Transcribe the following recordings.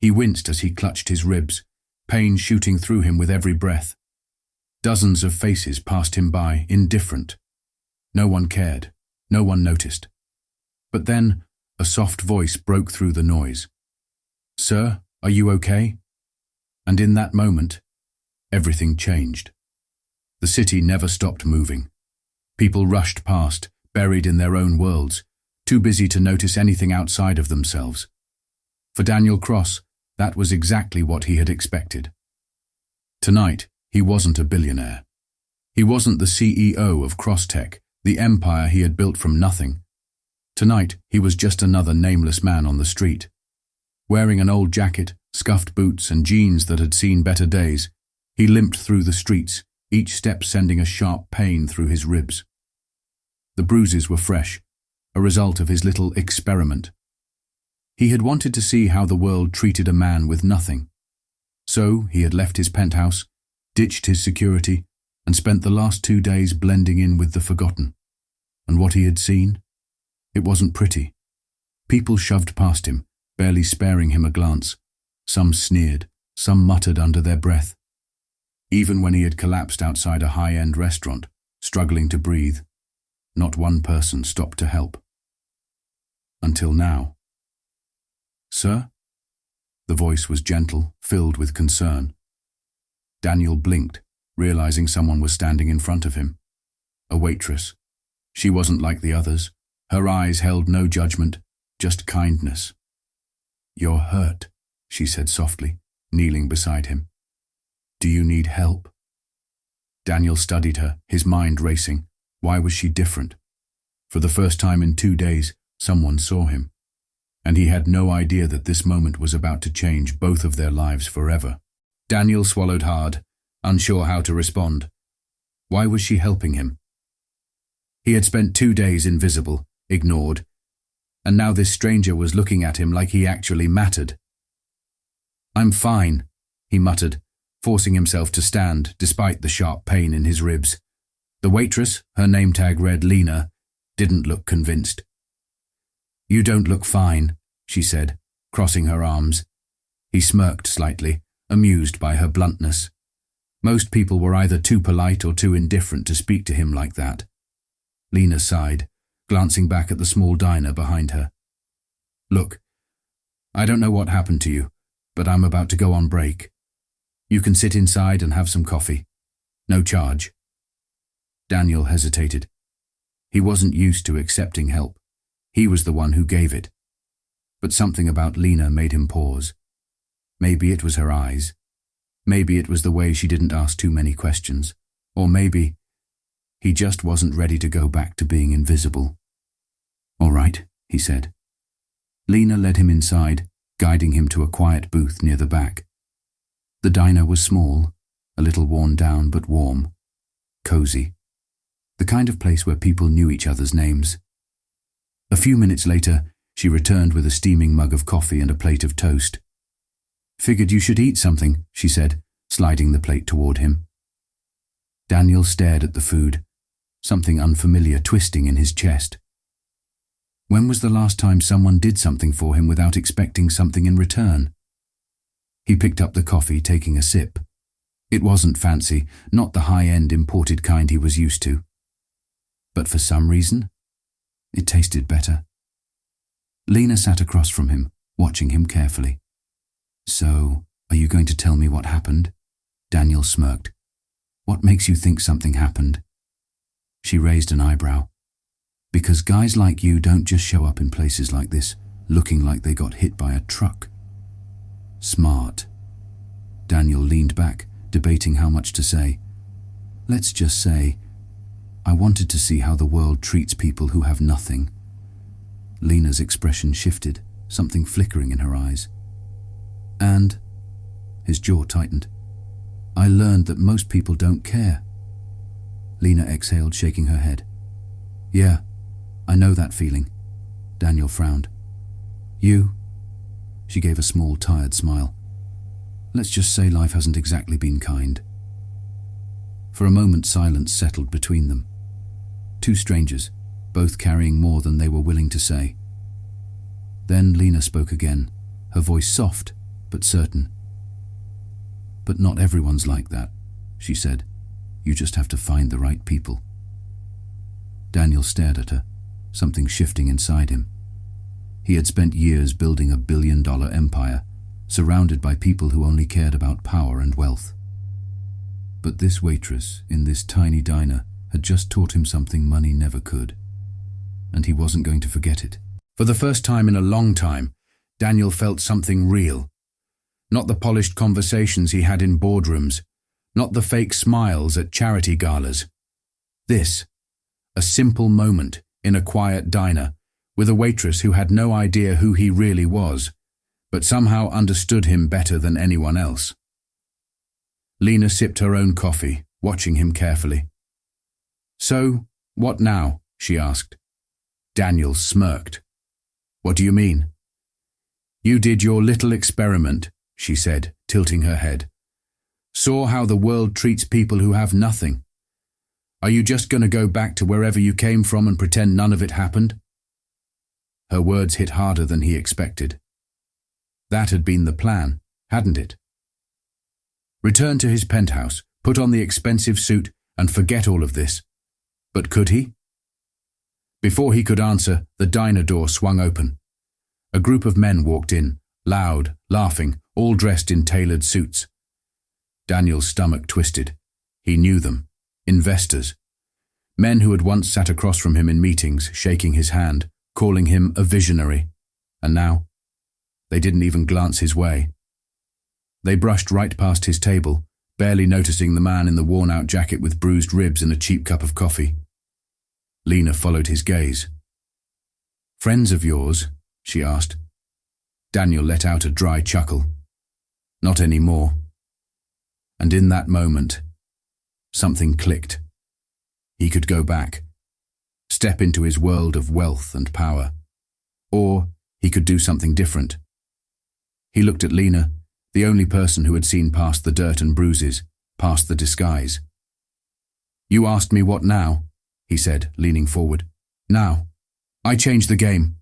He winced as he clutched his ribs, pain shooting through him with every breath. Dozens of faces passed him by, indifferent. No one cared, no one noticed. But then, a soft voice broke through the noise. "Sir, are you okay?" And in that moment, everything changed. The city never stopped moving. People rushed past, buried in their own worlds, too busy to notice anything outside of themselves. For Daniel Cross, that was exactly what he had expected. Tonight, he wasn't a billionaire. He wasn't the CEO of CrossTech, the empire he had built from nothing. Tonight, he was just another nameless man on the street. Wearing an old jacket, scuffed boots, and jeans that had seen better days, he limped through the streets, each step sending a sharp pain through his ribs. The bruises were fresh, a result of his little experiment. He had wanted to see how the world treated a man with nothing. So he had left his penthouse, ditched his security, and spent the last 2 days blending in with the forgotten. And what he had seen? It wasn't pretty. People shoved past him, barely sparing him a glance. Some sneered, some muttered under their breath. Even when he had collapsed outside a high-end restaurant, struggling to breathe, not one person stopped to help. Until now. "Sir?" The voice was gentle, filled with concern. Daniel blinked, realizing someone was standing in front of him. A waitress. She wasn't like the others. Her eyes held no judgment, just kindness. "You're hurt," she said softly, kneeling beside him. "Do you need help?" Daniel studied her, his mind racing. Why was she different? For the first time in 2 days, someone saw him. And he had no idea that this moment was about to change both of their lives forever. Daniel swallowed hard, unsure how to respond. Why was she helping him? He had spent 2 days invisible, ignored, and now this stranger was looking at him like he actually mattered. "I'm fine," he muttered, forcing himself to stand despite the sharp pain in his ribs. The waitress, her name tag read Lena, didn't look convinced. "You don't look fine," she said, crossing her arms. He smirked slightly, amused by her bluntness. Most people were either too polite or too indifferent to speak to him like that. Lena sighed, glancing back at the small diner behind her. "Look, I don't know what happened to you, but I'm about to go on break. You can sit inside and have some coffee. No charge." Daniel hesitated. He wasn't used to accepting help. He was the one who gave it. But something about Lena made him pause. Maybe it was her eyes. Maybe it was the way she didn't ask too many questions. Or maybe he just wasn't ready to go back to being invisible. "All right," he said. Lena led him inside, guiding him to a quiet booth near the back. The diner was small, a little worn down but warm, cozy. The kind of place where people knew each other's names. A few minutes later, she returned with a steaming mug of coffee and a plate of toast. "Figured you should eat something," she said, sliding the plate toward him. Daniel stared at the food, something unfamiliar twisting in his chest. When was the last time someone did something for him without expecting something in return? He picked up the coffee, taking a sip. It wasn't fancy, not the high-end imported kind he was used to. But for some reason, it tasted better. Lena sat across from him, watching him carefully. "So, are you going to tell me what happened?" Daniel smirked. "What makes you think something happened?" She raised an eyebrow. "Because guys like you don't just show up in places like this, looking like they got hit by a truck." "Smart." Daniel leaned back, debating how much to say. "Let's just say, I wanted to see how the world treats people who have nothing." Lena's expression shifted, something flickering in her eyes. "And," his jaw tightened, "I learned that most people don't care." Lena exhaled, shaking her head. "Yeah, I know that feeling." Daniel frowned. "You?" She gave a small, tired smile. "Let's just say life hasn't exactly been kind." For a moment, silence settled between them. Two strangers, both carrying more than they were willing to say. Then Lena spoke again, her voice soft, but certain. "But not everyone's like that," she said. "You just have to find the right people." Daniel stared at her, something shifting inside him. He had spent years building a billion-dollar empire, surrounded by people who only cared about power and wealth. But this waitress in this tiny diner had just taught him something money never could, and he wasn't going to forget it. For the first time in a long time, Daniel felt something real. Not the polished conversations he had in boardrooms, not the fake smiles at charity galas. This, a simple moment in a quiet diner with a waitress who had no idea who he really was, but somehow understood him better than anyone else. Lena sipped her own coffee, watching him carefully. "So, what now?" she asked. Daniel smirked. "What do you mean?" "You did your little experiment," she said, tilting her head. "Saw how the world treats people who have nothing. Are you just going to go back to wherever you came from and pretend none of it happened?" Her words hit harder than he expected. That had been the plan, hadn't it? Return to his penthouse, put on the expensive suit, and forget all of this. But could he? Before he could answer, the diner door swung open. A group of men walked in, loud, laughing, all dressed in tailored suits. Daniel's stomach twisted. He knew them. Investors. Men who had once sat across from him in meetings, shaking his hand, calling him a visionary. And now, they didn't even glance his way. They brushed right past his table, barely noticing the man in the worn-out jacket with bruised ribs and a cheap cup of coffee. Lena followed his gaze. "Friends of yours?" she asked. Daniel let out a dry chuckle. "Not anymore." And in that moment, something clicked. He could go back, step into his world of wealth and power. Or he could do something different. He looked at Lena, the only person who had seen past the dirt and bruises, past the disguise. "You asked me what now?" he said, leaning forward. "Now. I changed the game."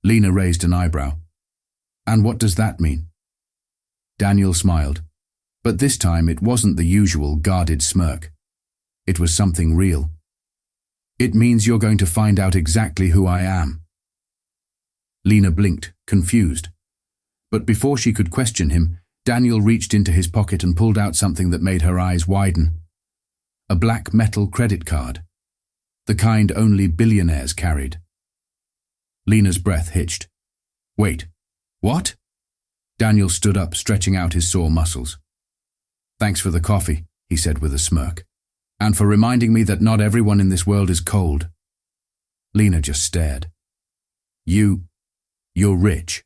Lena raised an eyebrow. "And what does that mean?" Daniel smiled, but this time it wasn't the usual guarded smirk. It was something real. "It means you're going to find out exactly who I am." Lena blinked, confused. But before she could question him, Daniel reached into his pocket and pulled out something that made her eyes widen. A black metal credit card. The kind only billionaires carried. Lena's breath hitched. "Wait, what?" Daniel stood up, stretching out his sore muscles. "Thanks for the coffee," he said with a smirk. "And for reminding me that not everyone in this world is cold." Lena just stared. You're rich."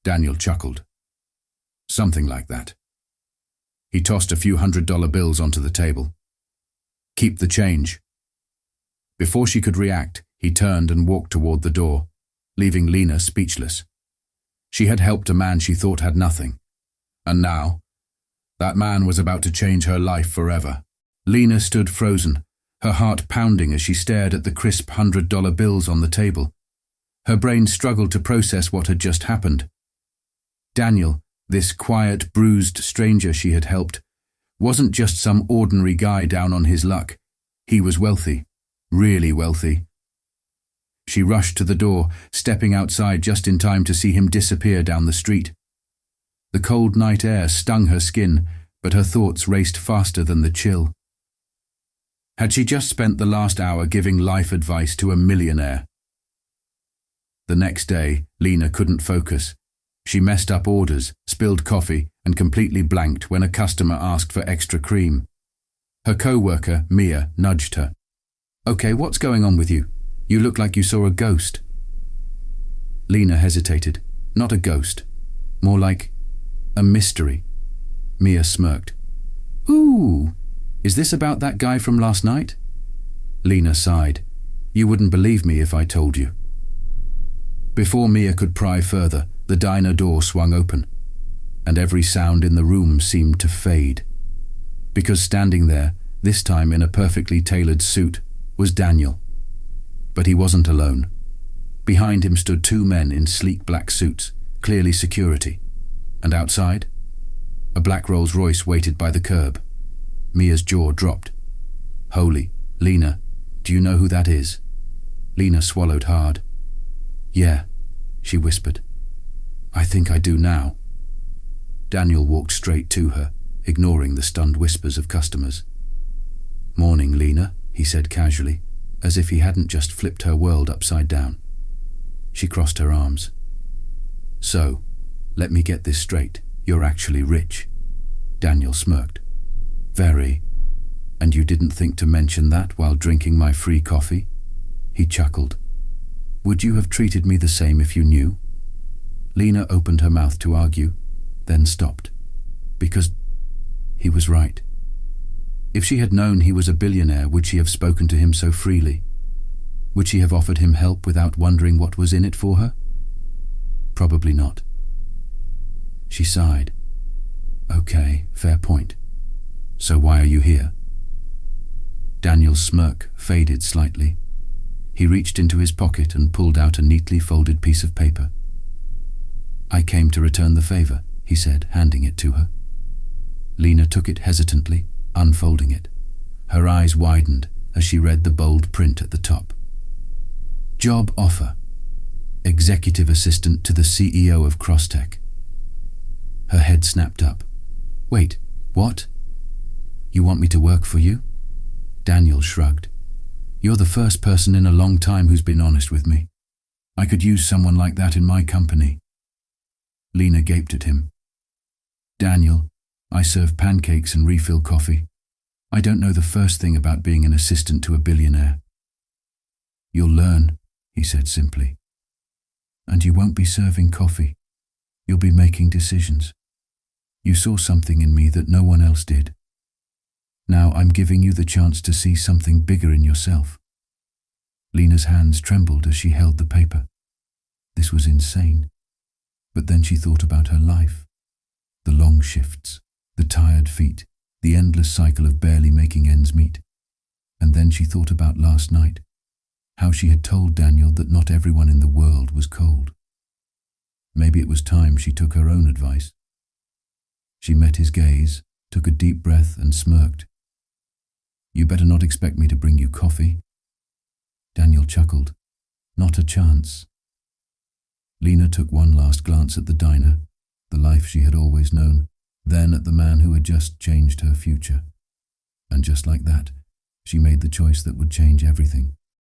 Daniel chuckled. "Something like that." He tossed a few $100 bills onto the table. "Keep the change." Before she could react, he turned and walked toward the door, leaving Lena speechless. She had helped a man she thought had nothing. And now, that man was about to change her life forever. Lena stood frozen, her heart pounding as she stared at the crisp $100 bills on the table. Her brain struggled to process what had just happened. Daniel, this quiet, bruised stranger she had helped, wasn't just some ordinary guy down on his luck. He was wealthy, really wealthy. She rushed to the door, stepping outside just in time to see him disappear down the street. The cold night air stung her skin, but her thoughts raced faster than the chill. Had she just spent the last hour giving life advice to a millionaire? The next day, Lena couldn't focus. She messed up orders, spilled coffee, and completely blanked when a customer asked for extra cream. Her co-worker, Mia, nudged her. "Okay, what's going on with you? You look like you saw a ghost." Lena hesitated. Not a ghost. More like a mystery. Mia smirked. "Ooh, is this about that guy from last night?" Lena sighed. "You wouldn't believe me if I told you." Before Mia could pry further, the diner door swung open, and every sound in the room seemed to fade. Because standing there, this time in a perfectly tailored suit, was Daniel. But he wasn't alone. Behind him stood two men in sleek black suits, clearly security. And outside? A black Rolls-Royce waited by the curb. Mia's jaw dropped. Holy, Lena, do you know who that is? Lena swallowed hard. Yeah, she whispered. I think I do now. Daniel walked straight to her, ignoring the stunned whispers of customers. Morning, Lena, he said casually, as if he hadn't just flipped her world upside down. She crossed her arms. So, let me get this straight. You're actually rich. Daniel smirked. Very. And you didn't think to mention that while drinking my free coffee? He chuckled. Would you have treated me the same if you knew? Lena opened her mouth to argue, then stopped. Because he was right. If she had known he was a billionaire, would she have spoken to him so freely? Would she have offered him help without wondering what was in it for her? Probably not. She sighed. Okay, fair point. So why are you here? Daniel's smirk faded slightly. He reached into his pocket and pulled out a neatly folded piece of paper. I came to return the favor, he said, handing it to her. Lena took it hesitantly, unfolding it. Her eyes widened as she read the bold print at the top. Job offer. Executive assistant to the CEO of Crosstech. Her head snapped up. Wait, what? You want me to work for you? Daniel shrugged. You're the first person in a long time who's been honest with me. I could use someone like that in my company. Lena gaped at him. Daniel, I serve pancakes and refill coffee. I don't know the first thing about being an assistant to a billionaire. You'll learn, he said simply. And you won't be serving coffee. You'll be making decisions. You saw something in me that no one else did. Now I'm giving you the chance to see something bigger in yourself. Lena's hands trembled as she held the paper. This was insane. But then she thought about her life. The long shifts, the tired feet, the endless cycle of barely making ends meet. And then she thought about last night, how she had told Daniel that not everyone in the world was cold. Maybe it was time she took her own advice. She met his gaze, took a deep breath and smirked. You better not expect me to bring you coffee. Daniel chuckled. Not a chance. Lena took one last glance at the diner, the life she had always known, then at the man who had just changed her future. And just like that, she made the choice that would change everything.